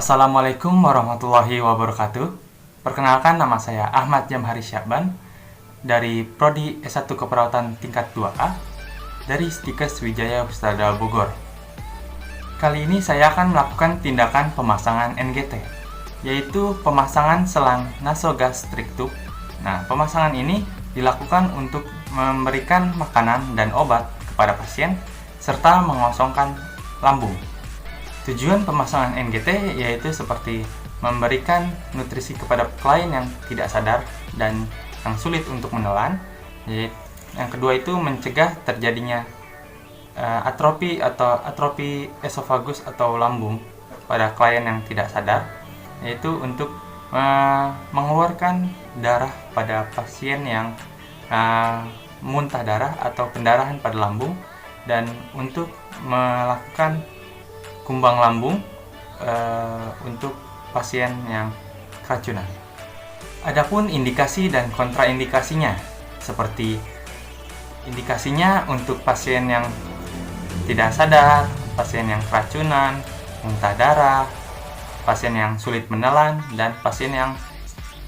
Assalamualaikum warahmatullahi wabarakatuh. Perkenalkan, nama saya Ahmad Jamhari Syakban dari Prodi S1 Keperawatan tingkat 2A dari Stikes Wijaya Hustada Bogor. Kali ini saya akan melakukan tindakan pemasangan NGT, yaitu pemasangan selang nasogastric tube. Nah, pemasangan ini dilakukan untuk memberikan makanan dan obat kepada pasien serta mengosongkan lambung. Tujuan pemasangan NGT yaitu seperti memberikan nutrisi kepada klien yang tidak sadar dan yang sulit untuk menelan. Yang kedua itu mencegah terjadinya atrofi esofagus atau lambung pada klien yang tidak sadar, yaitu untuk mengeluarkan darah pada pasien yang muntah darah atau pendarahan pada lambung, dan untuk melakukan kumbang lambung untuk pasien yang keracunan. Adapun indikasi dan kontraindikasinya, seperti indikasinya untuk pasien yang tidak sadar, pasien yang keracunan, muntah darah, pasien yang sulit menelan, dan pasien yang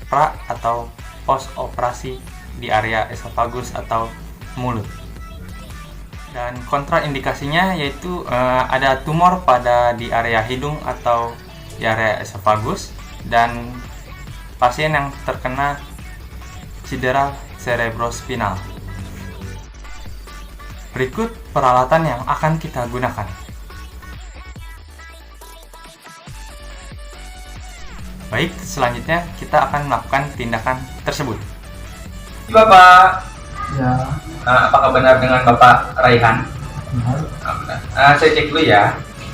pra atau post operasi di area esofagus atau mulut. Dan kontraindikasinya yaitu ada tumor di area hidung atau di area esofagus, dan pasien yang terkena cedera cerebrospinal. Berikut peralatan yang akan kita gunakan. Baik, selanjutnya kita akan melakukan tindakan tersebut. Bapak, Ya, apakah benar dengan Bapak Raihan? benar. Benar. Saya cek dulu ya.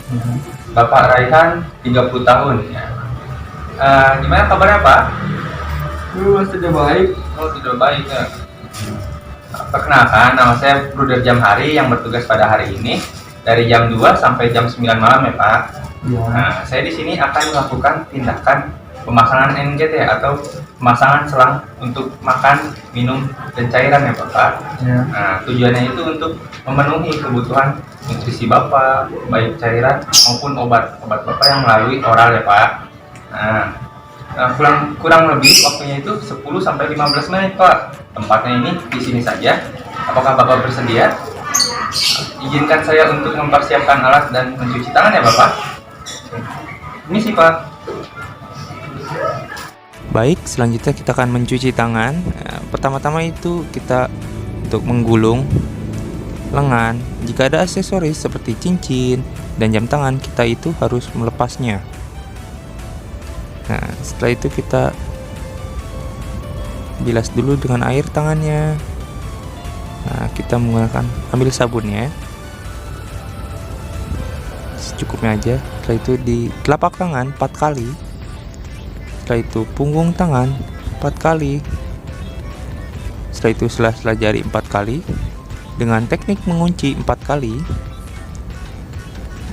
Ya. Bapak Raihan 30 tahun ya. Gimana kabarnya Pak? Mas tidak baik. Oh, tidak baik ya. Perkenalkan, nama saya Bruder Jamhari yang bertugas pada hari ini dari jam 2 sampai jam 9 malam ya Pak. Ya. Nah, saya di sini akan melakukan tindakan pemasangan NGT atau pemasangan selang untuk makan, minum, dan cairan ya Bapak. Ya. Nah, tujuannya itu untuk memenuhi kebutuhan nutrisi Bapak, baik cairan maupun obat Bapak yang melalui oral ya Pak. Nah, kurang lebih waktunya itu 10 sampai 15 menit Pak. Tempatnya ini di sini saja. Apakah Bapak bersedia? Izinkan saya untuk mempersiapkan alat dan mencuci tangan ya Bapak. Ini sih Pak. Baik, selanjutnya kita akan mencuci tangan. Pertama-tama itu kita untuk menggulung lengan. Jika ada aksesoris seperti cincin dan jam tangan, kita itu harus melepasnya. Nah, setelah itu kita bilas dulu dengan air tangannya. Nah, kita menggunakan ambil sabunnya secukupnya aja. Setelah itu di telapak tangan 4 kali. Setelah itu punggung tangan 4 kali. Setelah itu sela-sela jari 4 kali dengan teknik mengunci 4 kali,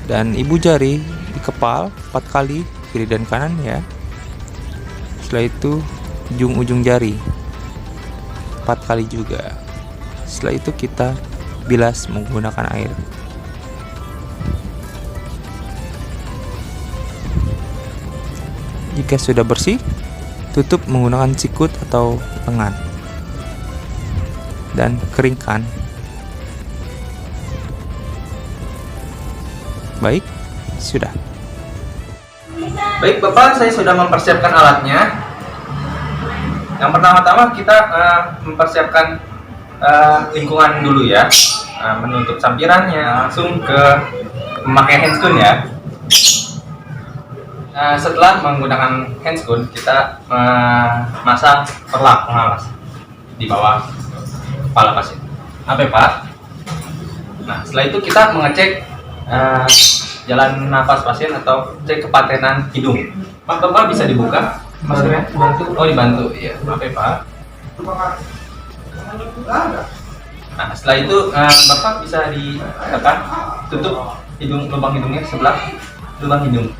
dan ibu jari di kepal 4 kali kiri dan kanan ya. Setelah itu ujung-ujung jari 4 kali juga. Setelah itu kita bilas menggunakan air. Jika sudah bersih, tutup menggunakan sikut atau lengan dan keringkan. Baik, sudah. Baik Bapak, saya sudah mempersiapkan alatnya. Yang pertama-tama kita mempersiapkan lingkungan dulu ya. Menutup sampirannya, langsung ke memakai handscoon ya. Setelah menggunakan handscoon, kita masang perlak pengawas di bawah kepala pasien. Apa Pak? Nah, setelah itu kita mengecek jalan nafas pasien atau cek kepatenan hidung. Bapak bisa dibuka maskernya? Bantu. Oh, dibantu. Iya, maaf ya Pak. Nah, setelah itu Bapak bisa ditekan, tutup lubang hidungnya sebelah lubang hidung.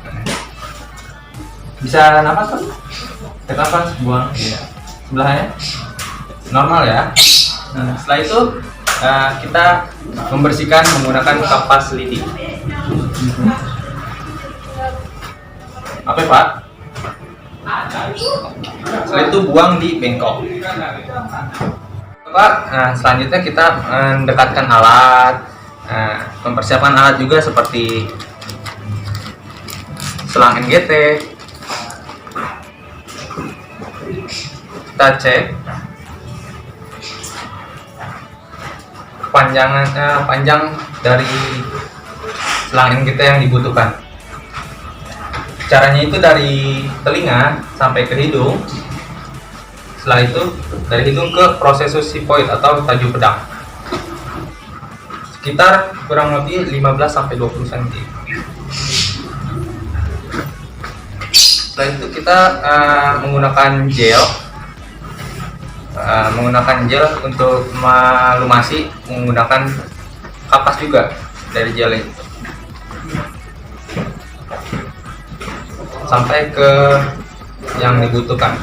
Bisa nafas Pak? Tekan Pak, buang. Iya. Sebelahnya normal ya. Nah, setelah itu kita membersihkan menggunakan kapas lidi. Apa Apa Pak? Setelah itu buang di bengkok. Pak, nah, selanjutnya kita mendekatkan alat, mempersiapkan alat juga seperti selang NGT. Kita cek panjang dari selang NGT yang dibutuhkan. Caranya itu dari telinga sampai ke hidung. Setelah itu dari hidung ke prosesus sipoid atau tajuk pedang. Sekitar kurang lebih 15-20 cm. Setelah itu kita menggunakan gel untuk melumasi, menggunakan kapas juga dari gel ini sampai ke yang dibutuhkan.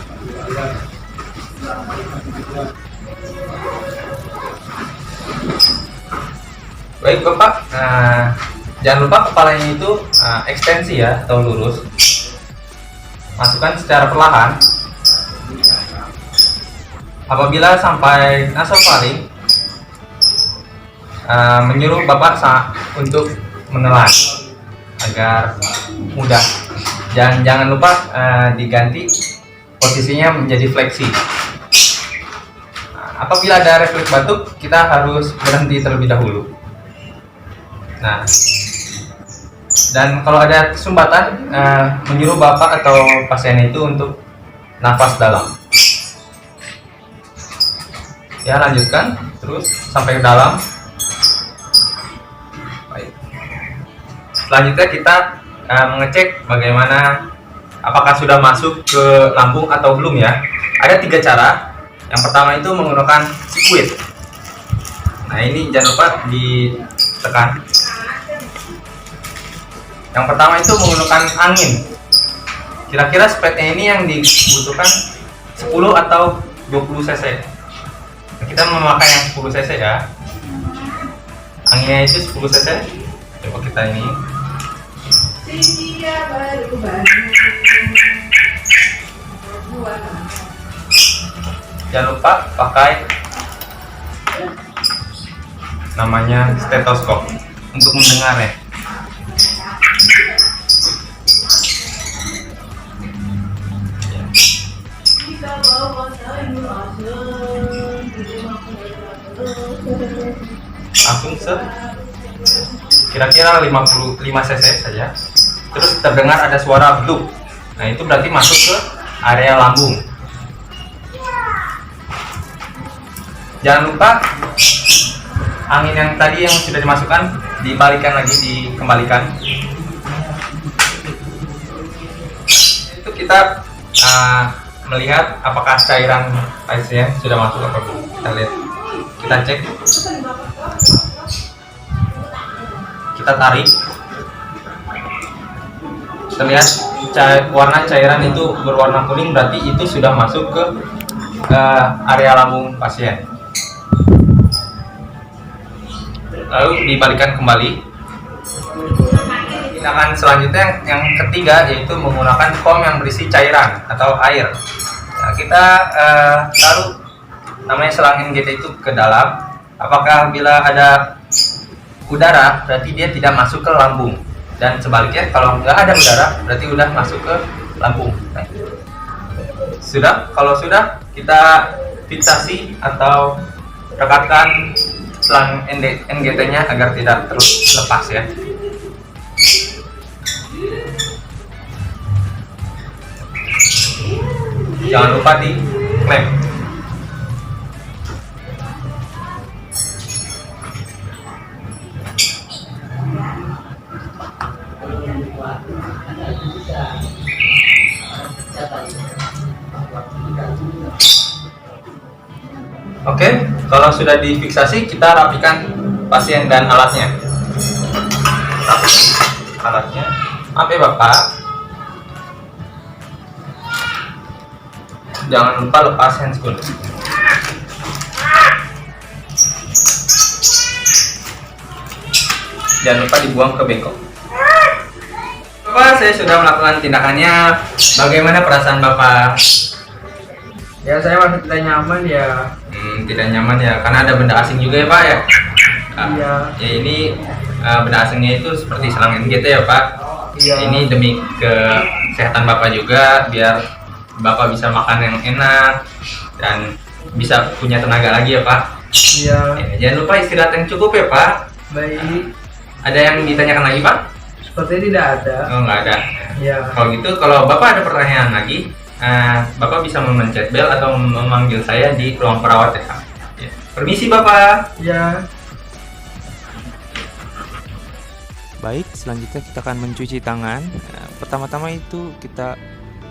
Baik Bapak, jangan lupa kepalanya itu ekstensi ya, atau lurus. Masukkan secara perlahan. Apabila sampai nasofaring, menyuruh Bapak untuk menelan agar mudah. Jangan lupa diganti posisinya menjadi fleksi. Apabila ada refleks batuk, kita harus berhenti terlebih dahulu. Nah, dan kalau ada sumbatan, menyuruh Bapak atau pasien itu untuk nafas dalam. Ya, lanjutkan terus sampai ke dalam. Baik. Selanjutnya kita mengecek bagaimana apakah sudah masuk ke lambung atau belum ya. Ada 3 cara. Yang pertama itu menggunakan squeeze. Nah, ini jangan lupa ditekan. Yang pertama itu menggunakan angin. Kira-kira speednya ini yang dibutuhkan 10 atau 20 cc. Kita memakai yang 10 cc ya. Anginnya itu 10 cc. Coba kita ini. Jangan lupa pakai namanya stetoskop untuk mendengar ya. Langsung set, kira-kira 55 cc saja. Terus terdengar ada suara bluk. Nah, itu berarti masuk ke area lambung. Jangan lupa angin yang tadi yang sudah dimasukkan dibalikan lagi, dikembalikan. Itu kita melihat apakah cairan airnya sudah masuk atau belum. Kita lihat, kita cek, kita tarik, kita lihat warna cairan itu berwarna kuning, berarti itu sudah masuk ke area lambung pasien. Lalu dibalikan kembali. Tindakan selanjutnya yang ketiga yaitu menggunakan foam yang berisi cairan atau air. Nah, kita taruh namanya selang NGT itu ke dalam. Apakah bila ada udara berarti dia tidak masuk ke lambung, dan sebaliknya kalau nggak ada udara berarti udah masuk ke lambung. Nah, kalau sudah kita fiksasi atau rekatkan selang NGT-nya agar tidak terus lepas ya. Jangan lupa di klem. Oke, kalau sudah difiksasi, kita rapikan pasien dan alatnya. Alatnya, maaf ya Bapak, jangan lupa lepas handscoon. Jangan lupa dibuang ke bengkok. Bapak, saya sudah melakukan tindakannya. Bagaimana perasaan Bapak? Ya saya masih tidak nyaman ya. Tidak nyaman ya, karena ada benda asing juga ya Pak ya? Iya. Ya ini benda asingnya itu seperti selang NGT ya Pak? Iya. Ini demi kesehatan Bapak juga, biar Bapak bisa makan yang enak dan bisa punya tenaga lagi ya Pak. Iya. Ya, jangan lupa istirahat yang cukup ya Pak. Baik. Ada yang ditanyakan lagi Pak? Seperti tidak ada. Oh nggak ada. Ya. Kalau gitu, kalau Bapak ada pertanyaan lagi, Bapak bisa memencet bel atau memanggil saya di ruang perawat ya Pak. Ya. Permisi Bapak. Ya. Baik, selanjutnya kita akan mencuci tangan. Pertama-tama itu kita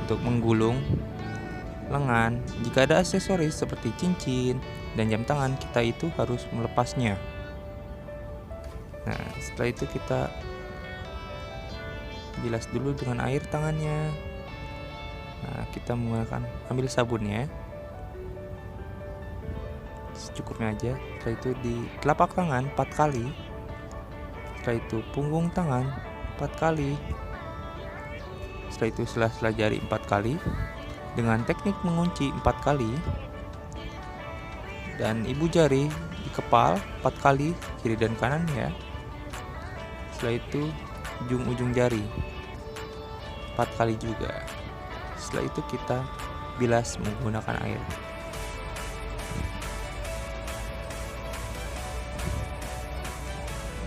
untuk menggulung lengan. Jika ada aksesoris seperti cincin dan jam tangan, kita itu harus melepasnya. Nah, setelah itu kita bilas dulu dengan air tangannya. Nah, kita menggunakan ambil sabunnya secukupnya aja. Setelah itu di telapak tangan 4 kali. Setelah itu punggung tangan 4 kali. Setelah itu sela-sela jari 4 kali dengan teknik mengunci 4 kali. Dan ibu jari di kepal 4 kali kiri dan kanan ya. Setelah itu ujung-ujung jari 4 kali juga. Setelah itu kita bilas menggunakan air.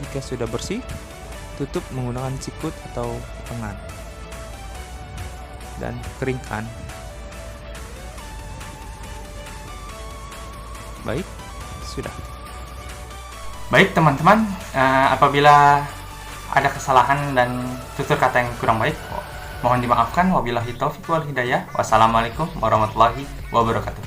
Jika sudah bersih, tutup menggunakan sikut atau tangan dan keringkan. Baik, sudah. Baik teman-teman, apabila ada kesalahan dan tutur kata yang kurang baik, mohon dimaafkan. Wabillahi taufiq wal hidayah. Wassalamualaikum warahmatullahi wabarakatuh.